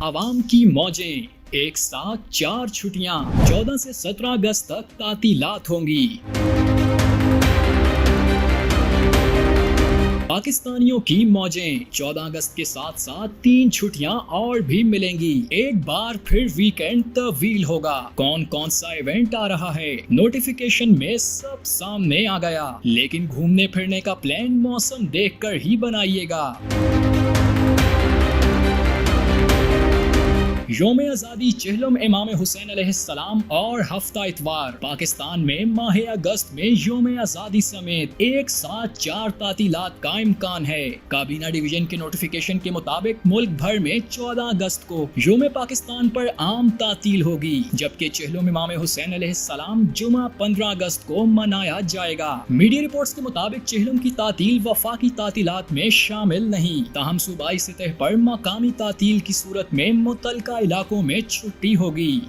عوام کی موجیں، ایک ساتھ 4 چھٹیاں، 14 سے 17 اگست تک تعطیلات ہوں گی۔ پاکستانیوں کی موجیں، 14 اگست کے ساتھ ساتھ 3 چھٹیاں اور بھی ملیں گی۔ ایک بار پھر ویکینڈ طویل ہوگا۔ کون کون سا ایونٹ آ رہا ہے، نوٹیفیکیشن میں سب سامنے آ گیا، لیکن گھومنے پھرنے کا پلان موسم دیکھ کر ہی بنائیے گا۔ یوم آزادی چہلم امام حسین علیہ السلام اور ہفتہ اتوار۔ پاکستان میں ماہ اگست میں یوم آزادی سمیت ایک ساتھ 4 تعطیلات کا امکان ہے۔ کابینہ ڈویژن کے نوٹیفیکیشن کے مطابق ملک بھر میں 14 اگست کو یوم پاکستان پر عام تعطیل ہوگی، جبکہ چہلم امام حسین علیہ السلام جمعہ 15 اگست کو منایا جائے گا۔ میڈیا رپورٹس کے مطابق چہلم کی تعطیل وفاقی تعطیلات میں شامل نہیں، تاہم صوبائی سطح پر مقامی تعطیل کی صورت میں متعلقہ علاقوں میں چھٹی ہوگی۔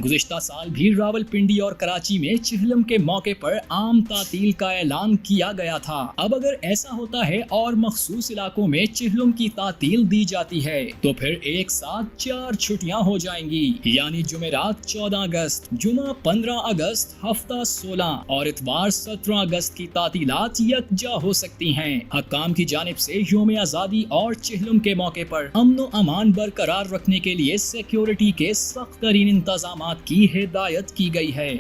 گزشتہ سال بھی راولپنڈی اور کراچی میں چہلم کے موقع پر عام تعطیل کا اعلان کیا گیا تھا۔ اب اگر ایسا ہوتا ہے اور مخصوص علاقوں میں چہلم کی تعطیل دی جاتی ہے تو پھر ایک ساتھ 4 چھٹیاں ہو جائیں گی، یعنی جمعرات 14 اگست، جمعہ 15 اگست، ہفتہ 16 اور اتوار 17 اگست کی تعطیلات یکجا ہو سکتی ہیں۔ حکام کی جانب سے یوم آزادی اور چہلم کے موقع پر امن و امان برقرار رکھنے کے لیے سیکیورٹی کے سخت ترین انتظامات کی ہدایت کی گئی ہے۔